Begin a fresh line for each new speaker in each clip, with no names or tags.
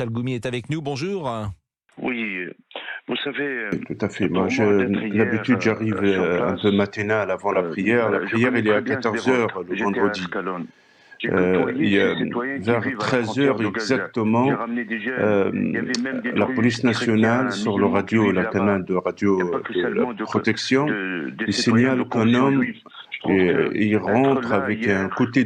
Chalgoumi est avec nous. Bonjour.
Oui, vous savez,
Tout à fait. Moi,
d'être
d'habitude, j'arrive
sur
un
place,
peu matinal avant la prière. La
je
prière,
connais
elle est à
très bien
14
Sderot.
heures le
J'étais à
vendredi.
Ascalon. J'ai
Il
côtoyé
y a,
ces citoyens qui
vers
vivent à la
13
frontière
heures
de Gaza. J'ai
exactement,
ramené des jeunes. Il y avait même des
la
Druzes
police nationale
chrétiens,
sur le
musulmans qui
radio,
vivent
la
là-bas.
canal de
Il n'y a pas
radio
que
de la
seulement
protection,
des
il
citoyens de
signale qu'un
confession
homme
juive. Je trouve que
il
être
rentre
là
avec un
hier et tous
couteau
les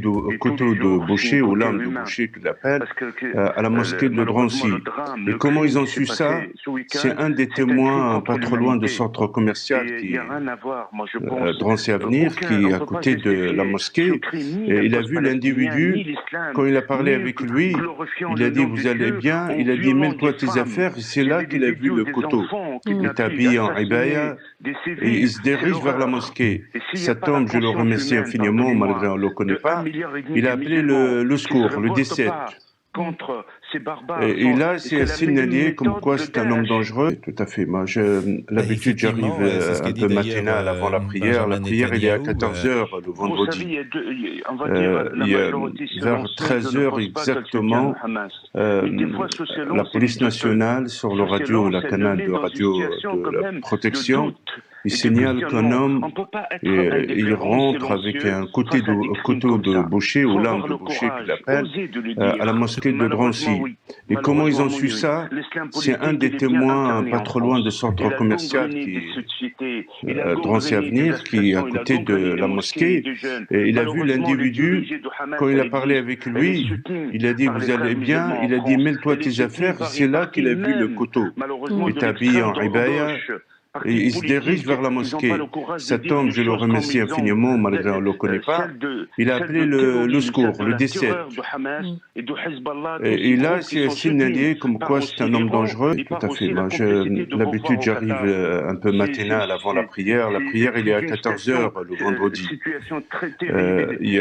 de
jours, c'est une
boucher ou
côté
lame de
humain.
boucher qu'il appelle
Parce que
à la mosquée de
malheureusement, le
Drancy.
drame,
Et
le
comment
crime
ils ont
qui s'est
su ça?
passé ce
C'est
week-end,
un des
c'est un crime
témoins
contre
pas trop loin de
l'humanité.
centre commercial
Et il
qui
n'y a rien à voir, moi je pense.
Drancy Avenir, qui
On
est
ne
à
peut pas
côté de la
justifier ce
mosquée.
crime, ni
Et
la
il a
cause
vu
palestinienne, ni
l'individu,
l'islam,
quand il a parlé
ni
avec lui,
glorifiant
il a
le
dit,
nom de
vous allez
Dieu
bien?
en
Il a dit,
violant des
mêle-toi tes
femmes.
affaires. C'est
Il y
là
avait
qu'il
des
a vu
vidéos
le
des
couteau.
enfants
Il est
kidnappés,
habillé en
assassinés,
ibaya
des
et il
civils.
se
C'est
dirige vers la
l'horreur.
mosquée.
Et s'il n'y a
Cet
pas la
homme, je le
conscience
remercie
humaine,
infiniment, malgré
pardonnez-moi,
on ne le connaît
de 1,5
pas,
milliard
il
de
a appelé
musulmans
le
qui ne se
secours, le
révoltent
17.
pas contre ces barbares,
Et là,
et
c'est
c'est la même
signalé comme
méthode
quoi
de
c'est un homme
Daesh.
dangereux. Tout à fait. Moi, l'habitude, j'arrive
Effectivement, c'est ce
un
qu'a dit
peu
d'ailleurs
matinal avant la prière. La
Benjamin
prière, elle est à
Netanyahou.
14 heures le
Vous savez,
vendredi.
on va dire la majorité
Vers
silencieuse
13
ne
heures
pense pas qu'elle soutient le
exactement,
Hamas. Et des fois, ce
la
silence est
police
douteux.
nationale sur le
Ce
radio,
silence,
la
elle le
canal
met
de
dans une
radio
situation
de
quand
la
même de
protection,
doute
il
et de
signale qu'un
questionnement. On
homme
ne peut pas être
il
indifférent,
rentre avec
silencieux
un
face à des crimes
couteau
comme
de
ça.
boucher
Il
ou
faut
lame
avoir
de
le
boucher qu'il
courage,
appelle
oser de le
à la
dire.
mosquée de
Malheureusement,
Drancy.
oui.
Et comment ils
Malheureusement,
ont su
oui.
ça?
L'islam
C'est un
politique,
des
il est bien
témoins
incarné
pas
en
trop loin de
France.
centre
Il a
commercial
gangréné des
qui
sociétés, il a
Drancy
gangréné des
Avenir, qui est à
associations, il a
côté de
gangréné des
la
mosquées et
mosquée.
des jeunes.
Et il a vu
Malheureusement, les
l'individu,
dirigés du Hamas,
quand il a
elle
parlé
existe.
avec
Elle est
lui,
soutenue
il a dit,
par
vous
les frères
allez bien?
musulmans en
Il a dit,
France.
mêle-toi
Elle est
tes
soutenue
affaires.
par
C'est
une
là qu'il
partie
a vu le
même,
couteau.
malheureusement,
Il
de
est habillé
l'extrême
en ibaya
gauche.
et
Partis
il se dirige
politiques,
vers la
ils n'ont pas le
mosquée.
courage de
Cet
dire
homme,
les
je le
choses comme
remercie
ils ont.
infiniment, malgré on ne le connaît pas. Il a
Celle
appelé
de
le
terrorisme, celle
secours,
de
le
la
17.
terreur de Hamas et de Hezbollah, tous ces
Et là,
groupes qui
c'est
sont soutenus
signalé comme
par
quoi
aussi
c'est un homme
l'Iran
dangereux.
et
Tout
par
à fait.
aussi la
Moi,
complicité de
l'habitude,
Beauvoir au
j'arrive
Qatar.
un peu matinal avant la prière. La prière, elle est à 14 heures le vendredi.
Situation très terrible et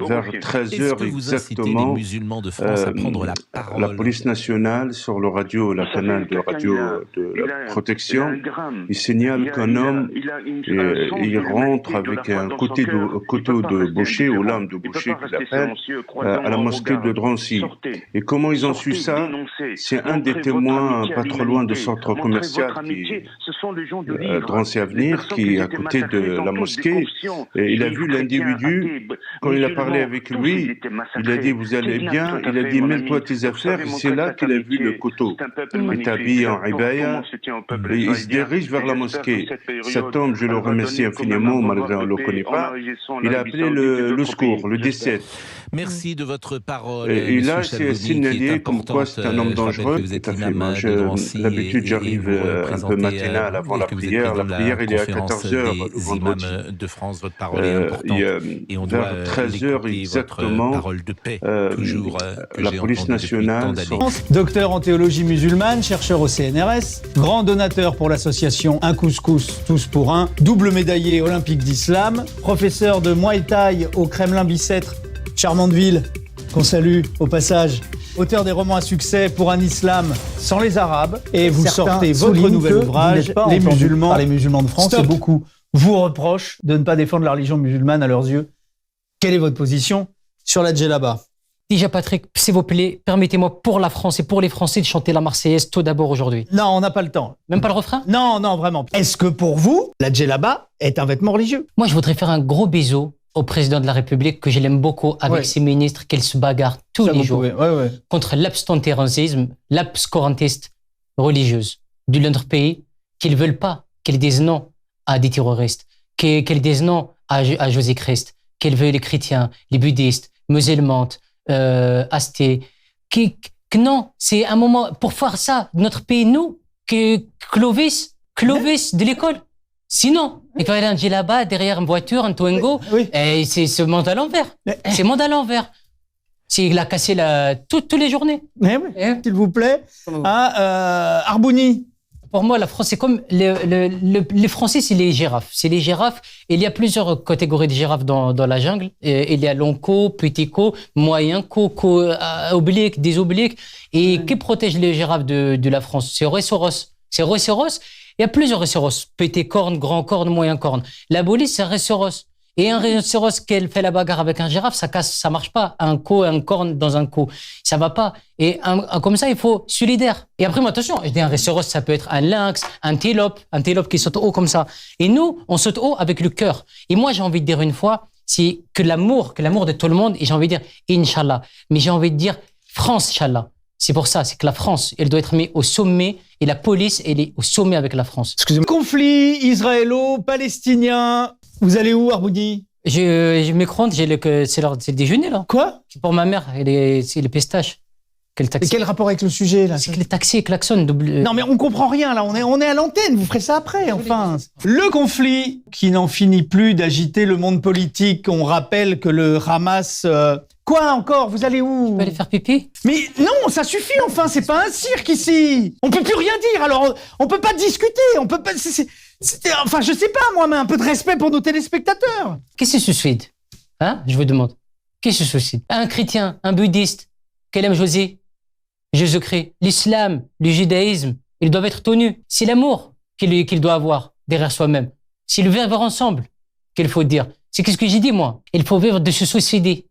Vers
horrifiante.
13
Est-ce
heures
que vous incitez les
exactement,
musulmans de France à prendre la
la
parole?
police nationale sur le radio, la
Vous savez,
canal de
quelqu'un,
radio de la
il a un
protection,
gramme,
il signale qu'un homme
un sens
il
de
rentre
l'humanité, de la
avec
foi
un
dans son cœur. Il ne
couteau
peut pas
de
rester
boucher ou
indifférent.
lame de
Il ne peut
boucher
pas
qu'il
rester
appelle
silencieux,
à la
croisant un
mosquée de
regard.
Drancy.
Sortez.
Et comment ils ont su
Sortez,
ça?
dénoncez.
C'est un des
Montrez votre
témoins
amitié à
pas trop loin de
l'humanité.
centre
Montrez
commercial
votre
qui
amitié. Ce sont les gens du livre.
Drancy
Les
Avenir,
personnes
qui
qui
est à
étaient
côté de
massacrées sont
la
toutes des
mosquée.
confessions.
Et il a
Juifs,
vu
chrétiens,
l'individu,
athées,
quand il a parlé
musulmans.
avec
Tous ils
lui,
étaient
il a dit,
massacrés.
vous allez
Kidnappés,
bien?
tout à
Il a
fait,
dit,
mon
mêle-toi
ami.
tes
Et vous
affaires.
savez,
C'est
montrer
là
cette
qu'il a vu le
amitié.
couteau.
C'est un peuple
Il est
magnifique.
habillé en
Tout mon
ibaya
soutien au peuple
et il se
israélien.
dirige vers
Et
la
j'espère que
mosquée.
cette période,
Cet homme, je le
elle va
remercie
donner quand même
infiniment,
un
malgré on
revoir
ne
de
le connaît
paix en
pas.
enrichissant
Il a
l'Arabie
appelé
Saoudite et
le
d'autres pays,
secours, le
j'espère.
17.
Merci de votre parole,
Et
Monsieur
là, c'est
Chalgoumi, qui est
signalé comme quoi
importante.
c'est un homme
Je rappelle que
dangereux.
vous êtes
Tout à fait.
imam
Moi,
de Drancy
l'habitude,
et
j'arrive
vous
un peu
représentez
matinal avant
et
la
que vous êtes
prière.
président
La
de
prière,
la
il est à
conférence
14 heures le
des imams
vendredi.
de France. Votre parole est importante et on doit
Vers 13 heures
l'écouter, votre
exactement,
parole de paix, toujours, que
la
j'ai
police
entendue depuis tant
nationale
d'années.
Docteur en théologie musulmane, chercheur au CNRS, grand donateur pour l'association Un Couscous, tous pour un, double médaillé olympique d'islam, professeur de Muay Thai au Kremlin-Bicêtre, charmante ville, qu'on salue au passage, auteur des romans à succès pour un islam sans les Arabes, et vous sortez votre nouvel ouvrage, Les musulmans de France, et beaucoup vous reprochent de ne pas défendre la religion musulmane à leurs yeux. Quelle est votre position sur la djellaba?
Déjà, Patrick, s'il vous plaît, permettez-moi pour la France et pour les Français de chanter la Marseillaise tout d'abord aujourd'hui.
Non, on n'a pas le temps.
Même pas le refrain?
Non, vraiment. Est-ce que pour vous, la djellaba est un vêtement religieux?
Moi, je voudrais faire un gros bisou au président de la République, que je l'aime beaucoup, avec
Ouais.
ses ministres, qu'elle se bagarre tous
Ça,
les
vous
jours
pouvez. Ouais.
contre l'abstentérisme, l'abscorantiste religieuse de notre pays, qu'ils veulent pas, qu'elles disent non à des terroristes, qu'elles disent non à Jésus-Christ, qu'elles veulent les chrétiens, les bouddhistes, musulmans, athées, que non, c'est un moment pour faire ça, notre pays, nous, que Clovis de l'école. Sinon, il va aller un djellaba derrière une voiture, un Twingo,
Oui.
et c'est ce monde à l'envers. C'est le monde à l'envers. Il a cassé toutes les journées.
Mais oui,
Eh?
s'il vous plaît. Arbouni.
Pour moi, la France, c'est comme les Français, c'est les girafes. C'est les girafes. Il y a plusieurs catégories de girafes dans la jungle. Il y a long cou, petit cou, moyen cou, oblique, des obliques. Et qui protège les girafes de la France? C'est rhinocéros. C'est rhinocéros. Il y a plusieurs rhinocéros. Petit corne, grand corne, moyen corne. La police, c'est un rhinocéros. Et un rhinocéros qui fait la bagarre avec un girafe, ça marche pas. Un corne dans un coup, ça va pas. Et comme ça, il faut solidaire. Et après, moi, attention, je dis un rhinocéros, ça peut être un lynx, un antilope qui saute haut comme ça. Et nous, on saute haut avec le cœur. Et moi, j'ai envie de dire une fois, c'est que l'amour de tout le monde. Et j'ai envie de dire, Inch'Allah. Mais j'ai envie de dire, France, Inch'Allah. C'est pour ça, c'est que la France, elle doit être mise au sommet et la police, elle est au sommet avec la France.
Excusez-moi. Conflit israélo-palestinien. Vous allez où, Arboudi?
Je micro-ondes, c'est le déjeuner, là.
Quoi?
Pour ma mère, c'est les pistaches.
Et quel rapport avec le sujet, là?
C'est que les taxis klaxonnent.
Non, mais on comprend rien, là. On est à l'antenne. Vous ferez ça après, enfin. Le conflit qui n'en finit plus d'agiter le monde polique. On rappelle que le Hamas... Quoi encore? Vous allez où?
Tu peux aller faire pipi?
Mais non, ça suffit, enfin. C'est pas un cirque, ici. On peut plus rien dire, alors on peut pas discuter. On peut pas... Enfin, je sais pas, moi, mais un peu de respect pour nos téléspectateurs.
Qui se suicide? Hein? Je vous demande. Qui se suicide? Un chrétien, un bouddhiste, qui aime Jésus-Christ, l'islam, le judaïsme, ils doivent être tenus. C'est l'amour qu'il doit avoir derrière soi-même. C'est le vivre ensemble qu'il faut dire. C'est qu'est-ce que j'ai dit, moi? Il faut vivre de se suicider.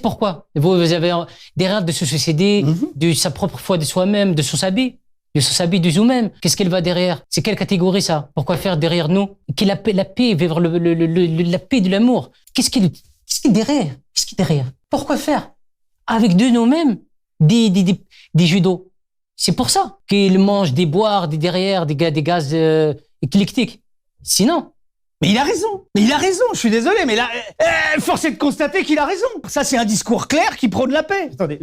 Pourquoi? Vous avez derrière de se suicider, de sa propre foi de soi-même, de son sabbat de nous-mêmes. Qu'est-ce qu'elle va derrière? C'est quelle catégorie, ça? Pourquoi faire derrière nous? La paix, vivre la paix de l'amour. Qu'est-ce qui est derrière? Qu'est-ce qui est derrière? Pourquoi faire? Avec de nous-mêmes des judos. C'est pour ça qu'ils mangent des boires, des gaz éclectiques. Sinon.
Mais il a raison, je suis désolé, mais là, force est de constater qu'il a raison. Ça, c'est un discours clair qui prône la paix. Attendez,